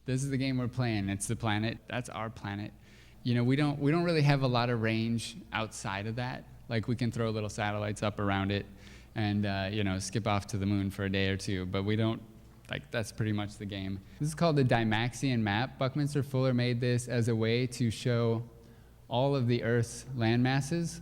This is the game we're playing. It's the planet. That's our planet. You know, we don't really have a lot of range outside of that. Like, we can throw little satellites up around it and, you know, skip off to the moon for a day or two, but we don't, like, that's pretty much the game. This is called the Dymaxion map. Buckminster Fuller made this as a way to show all of the Earth's land masses.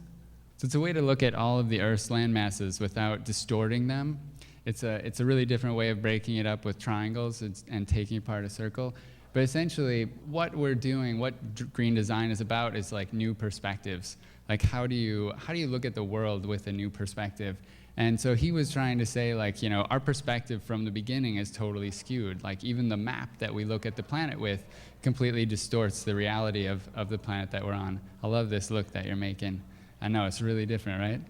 So it's a way to look at all of the Earth's land masses without distorting them. It's a really different way of breaking it up with triangles and taking apart a circle. But essentially, what we're doing, what green design is about, is like new perspectives. Like, how do you look at the world with a new perspective? And so he was trying to say, like, you know, our perspective from the beginning is totally skewed. Like, even the map that we look at the planet with completely distorts the reality of the planet that we're on. I love this look that you're making. I know, it's really different,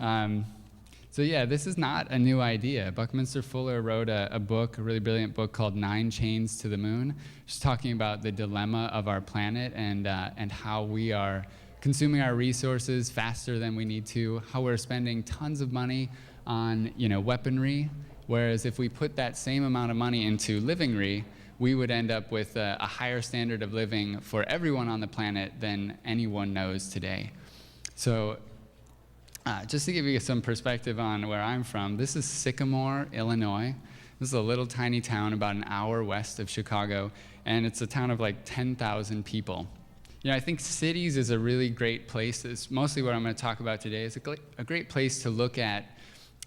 right? So yeah, this is not a new idea. Buckminster Fuller wrote a book, a really brilliant book called 9 Chains to the Moon, just talking about the dilemma of our planet and how we are consuming our resources faster than we need to, how we're spending tons of money on, you know, weaponry, whereas if we put that same amount of money into livingry, we would end up with a higher standard of living for everyone on the planet than anyone knows today. So just to give you some perspective on where I'm from, this is Sycamore, Illinois. This is a little tiny town about an hour west of Chicago, and it's a town of like 10,000 people. You know, I think cities is a really great place. It's mostly what I'm going to talk about today. It's a great place to look at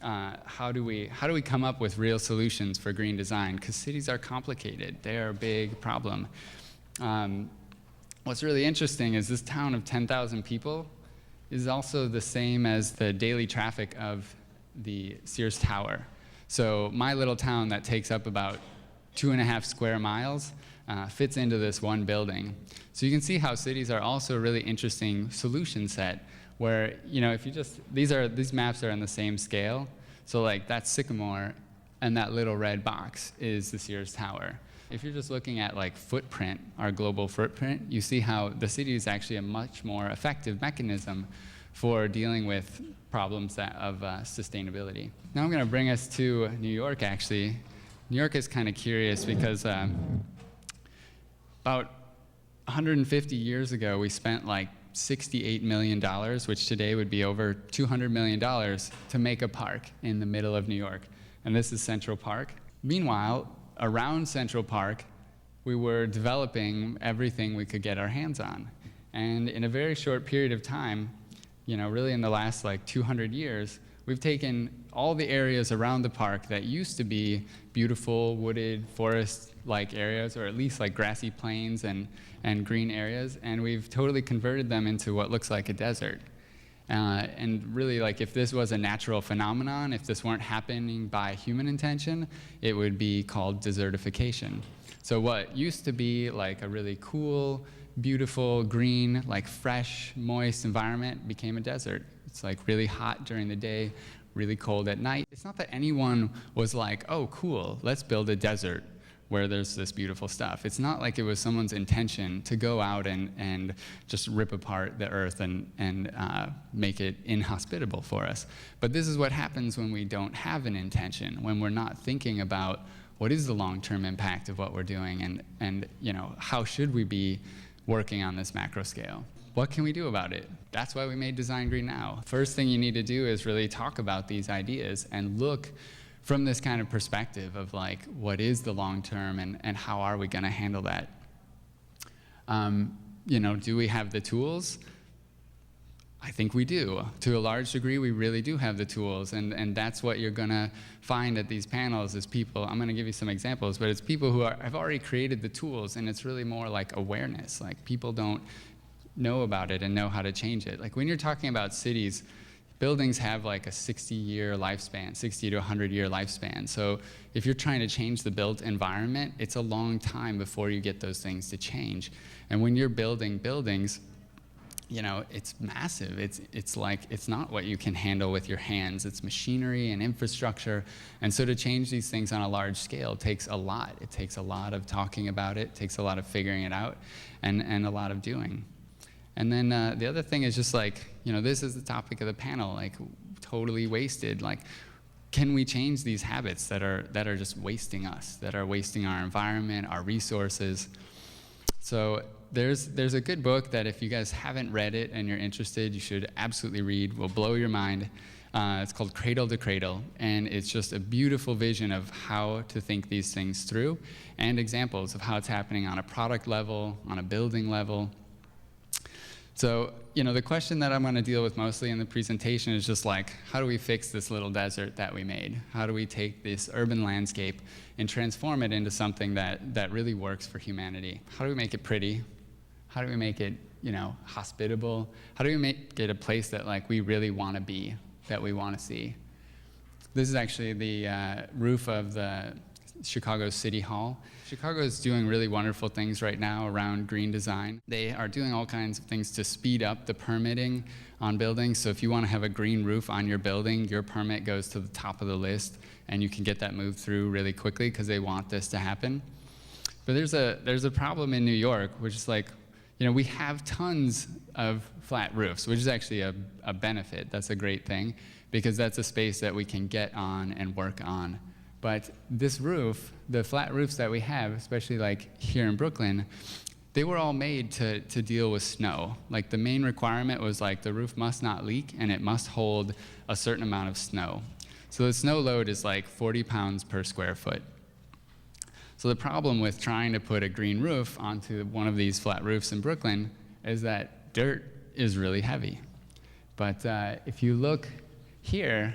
how do we come up with real solutions for green design, because cities are complicated. They are a big problem. What's really interesting is this town of 10,000 people is also the same as the daily traffic of the Sears Tower. So my little town that takes up about 2.5 square miles fits into this one building. So you can see how cities are also a really interesting solution set where, you know, if you just, these maps are on the same scale. So like that's Sycamore, and that little red box is the Sears Tower. If you're just looking at like footprint, our global footprint, you see how the city is actually a much more effective mechanism for dealing with problems of sustainability. Now I'm going to bring us to New York, actually. New York is kind of curious because about 150 years ago, we spent like $68 million, which today would be over $200 million, to make a park in the middle of New York. And this is Central Park. Meanwhile, around Central Park, we were developing everything we could get our hands on. And in a very short period of time, you know, really in the last like 200 years, we've taken all the areas around the park that used to be beautiful, wooded, forest-like areas, or at least like grassy plains and green areas, and we've totally converted them into what looks like a desert. And really, like, if this was a natural phenomenon, if this weren't happening by human intention, it would be called desertification. So what used to be like a really cool, beautiful, green, like fresh, moist environment became a desert. It's like really hot during the day, really cold at night. It's not that anyone was like, oh, cool, let's build a desert where there's this beautiful stuff. It's not like it was someone's intention to go out and just rip apart the earth and make it inhospitable for us. But this is what happens when we don't have an intention, when we're not thinking about what is the long-term impact of what we're doing and you know, how should we be working on this macro scale? What can we do about it? That's why we made Design Green Now. First thing you need to do is really talk about these ideas and look from this kind of perspective of like, what is the long term and how are we going to handle that? You know, do we have the tools? I think we do. To a large degree, we really do have the tools, and that's what you're going to find at these panels is people. I'm going to give you some examples, but it's people who have already created the tools, and it's really more like awareness. Like, people don't know about it and know how to change it. Like, when you're talking about cities, buildings have like a 60-year lifespan, 60 to 100-year lifespan. So if you're trying to change the built environment, it's a long time before you get those things to change. And when you're building buildings, you know, it's massive. It's like, it's not what you can handle with your hands. It's machinery and infrastructure. And so to change these things on a large scale takes a lot. It takes a lot of talking about it, takes a lot of figuring it out, and a lot of doing. And then the other thing is just like, you know, this is the topic of the panel, like totally wasted. Like, can we change these habits that are just wasting us, that are wasting our environment, our resources? So there's a good book that if you guys haven't read it and you're interested, you should absolutely read. Will blow your mind. It's called Cradle to Cradle, and it's just a beautiful vision of how to think these things through and examples of how it's happening on a product level, on a building level. So, the question that I'm going to deal with mostly in the presentation is just like, how do we fix this little desert that we made? How do we take this urban landscape and transform it into something that really works for humanity? How do we make it pretty? How do we make it, hospitable? How do we make it a place that like we really want to be, that we want to see? This is actually the roof of the Chicago City Hall. Chicago is doing really wonderful things right now around green design. They are doing all kinds of things to speed up the permitting on buildings. So if you want to have a green roof on your building, your permit goes to the top of the list, and you can get that moved through really quickly because they want this to happen. But there's a problem in New York, which is like, we have tons of flat roofs, which is actually a benefit. That's a great thing, because that's a space that we can get on and work on. But this roof, the flat roofs that we have, especially like here in Brooklyn, they were all made to deal with snow. Like the main requirement was like the roof must not leak and it must hold a certain amount of snow. So the snow load is like 40 pounds per square foot. So the problem with trying to put a green roof onto one of these flat roofs in Brooklyn is that dirt is really heavy. But if you look here,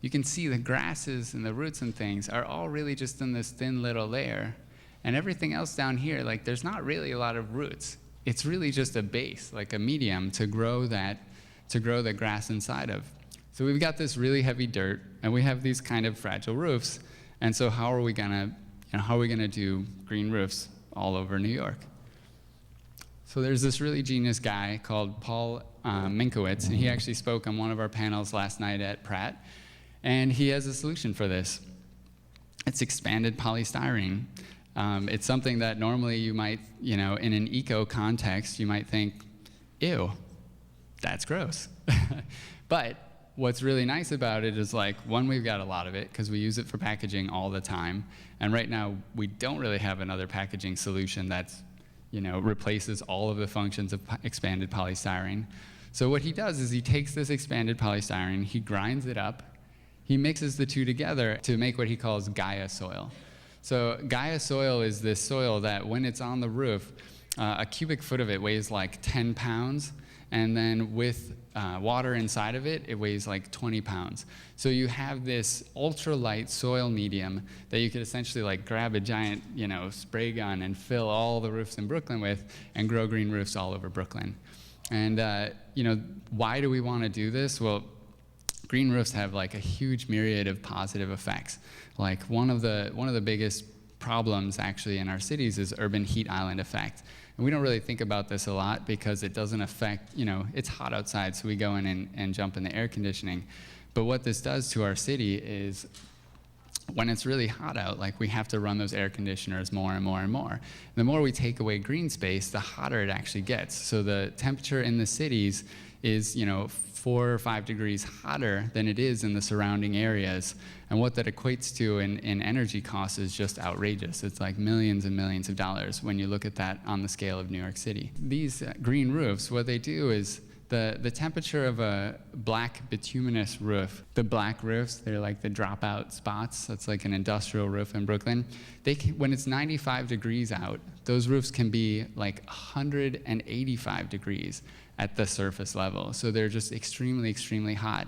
you can see the grasses and the roots and things are all really just in this thin little layer. And everything else down here, like there's not really a lot of roots. It's really just a base, like a medium to grow the grass inside of. So we've got this really heavy dirt, and we have these kind of fragile roofs. And so how are we gonna do green roofs all over New York? So there's this really genius guy called Paul Minkowitz, and he actually spoke on one of our panels last night at Pratt. And he has a solution for this. It's expanded polystyrene. It's something that normally you might, in an eco context, you might think, ew, that's gross. But what's really nice about it is like, one, we've got a lot of it because we use it for packaging all the time. And right now, we don't really have another packaging solution that's, replaces all of the functions of expanded polystyrene. So what he does is he takes this expanded polystyrene, he grinds it up, he mixes the two together to make what he calls Gaia soil. So Gaia soil is this soil that when it's on the roof, a cubic foot of it weighs like 10 pounds, and then with water inside of it, it weighs like 20 pounds. So you have this ultralight soil medium that you could essentially like grab a giant, spray gun and fill all the roofs in Brooklyn with and grow green roofs all over Brooklyn. And why do we want to do this? Well, green roofs have like a huge myriad of positive effects. Like one of the biggest problems actually in our cities is urban heat island effect. And we don't really think about this a lot because it doesn't affect, it's hot outside, so we go in and jump in the air conditioning. But what this does to our city is when it's really hot out, like we have to run those air conditioners more and more and more. The more we take away green space, the hotter it actually gets. So the temperature in the cities is, 4 or 5 degrees hotter than it is in the surrounding areas. And what that equates to in energy costs is just outrageous. It's like millions and millions of dollars when you look at that on the scale of New York City. These green roofs, what they do is the temperature of a black bituminous roof, the black roofs, they're like the dropout spots. That's like an industrial roof in Brooklyn. When it's 95 degrees out, those roofs can be like 185 degrees at the surface level. So they're just extremely, extremely hot.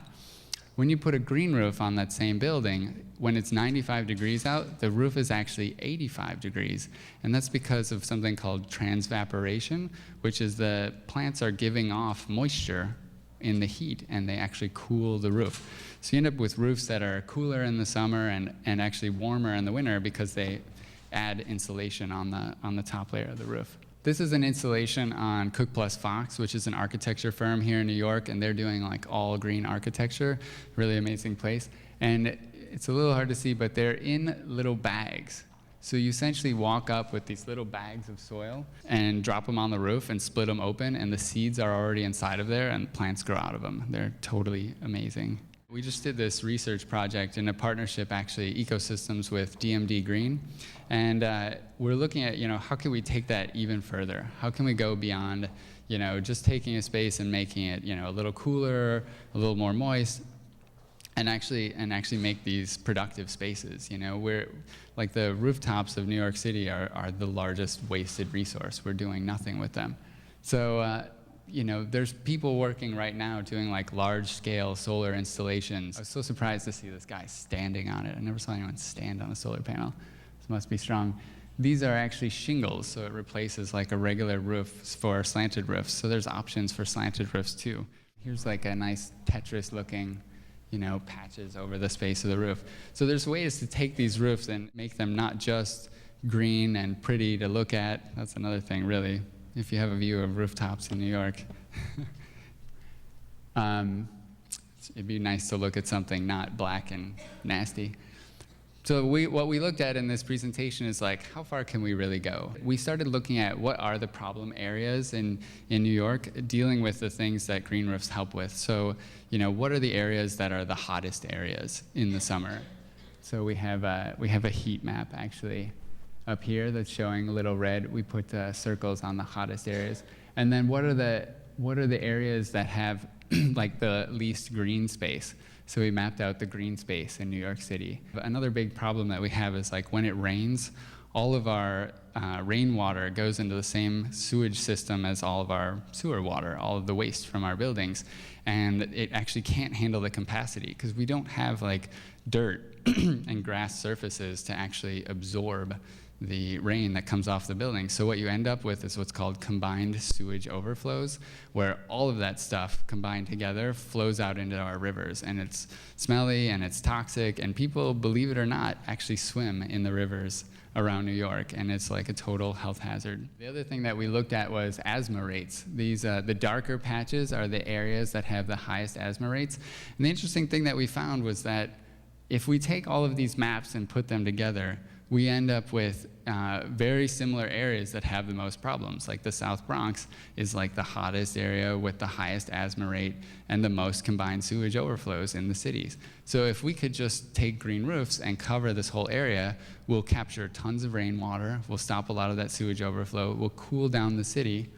When you put a green roof on that same building, when it's 95 degrees out, the roof is actually 85 degrees. And that's because of something called transvaporation, which is the plants are giving off moisture in the heat, and they actually cool the roof. So you end up with roofs that are cooler in the summer and actually warmer in the winter because they add insulation on the top layer of the roof. This is an installation on Cook Plus Fox, which is an architecture firm here in New York, and they're doing like all green architecture, really amazing place. And it's a little hard to see, but they're in little bags. So you essentially walk up with these little bags of soil and drop them on the roof and split them open, and the seeds are already inside of there, and plants grow out of them. They're totally amazing. We just did this research project in a partnership, actually, ecosystems with DMD Green. And we're looking at, how can we take that even further? How can we go beyond, just taking a space and making it, a little cooler, a little more moist, and actually make these productive spaces. We're like the rooftops of New York City are the largest wasted resource. We're doing nothing with them. So, there's people working right now doing like large-scale solar installations. I was so surprised to see this guy standing on it. I never saw anyone stand on a solar panel. This must be strong. These are actually shingles, so it replaces like a regular roof for slanted roofs. So there's options for slanted roofs too. Here's like a nice Tetris-looking, patches over the space of the roof. So there's ways to take these roofs and make them not just green and pretty to look at. That's another thing, really. If you have a view of rooftops in New York, it'd be nice to look at something not black and nasty. So what we looked at in this presentation is like, how far can we really go? We started looking at what are the problem areas in New York, dealing with the things that green roofs help with. So, what are the areas that are the hottest areas in the summer? So we have a heat map, actually, up here that's showing a little red. We put circles on the hottest areas. And then what are the areas that have like the least green space? So we mapped out the green space in New York City. Another big problem that we have is like when it rains, all of our rainwater goes into the same sewage system as all of our sewer water, all of the waste from our buildings. And it actually can't handle the capacity because we don't have like dirt and grass surfaces to actually absorb the rain that comes off the building. So what you end up with is what's called combined sewage overflows, where all of that stuff combined together flows out into our rivers. And it's smelly and it's toxic, and people, believe it or not, actually swim in the rivers around New York, and it's like a total health hazard. The other thing that we looked at was asthma rates. These, the darker patches are the areas that have the highest asthma rates. And the interesting thing that we found was that if we take all of these maps and put them together, we end up with very similar areas that have the most problems. Like the South Bronx is like the hottest area with the highest asthma rate and the most combined sewage overflows in the cities. So if we could just take green roofs and cover this whole area, we'll capture tons of rainwater, we'll stop a lot of that sewage overflow, we'll cool down the city,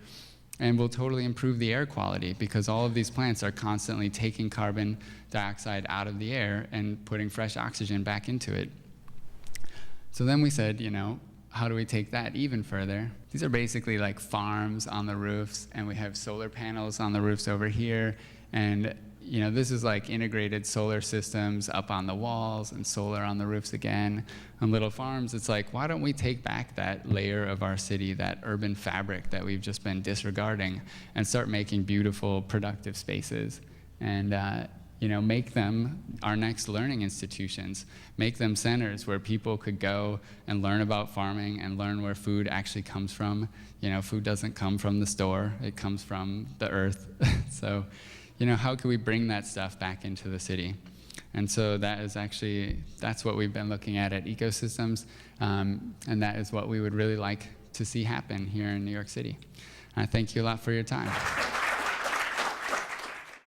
and we'll totally improve the air quality because all of these plants are constantly taking carbon dioxide out of the air and putting fresh oxygen back into it. So then we said, how do we take that even further? These are basically like farms on the roofs, and we have solar panels on the roofs over here. And this is like integrated solar systems up on the walls and solar on the roofs again. On little farms, it's like, why don't we take back that layer of our city, that urban fabric that we've just been disregarding, and start making beautiful, productive spaces? And make them our next learning institutions, make them centers where people could go and learn about farming and learn where food actually comes from. Food doesn't come from the store, it comes from the earth. So, how can we bring that stuff back into the city? And so that's what we've been looking at ecosystems, and that is what we would really like to see happen here in New York City. I thank you a lot for your time.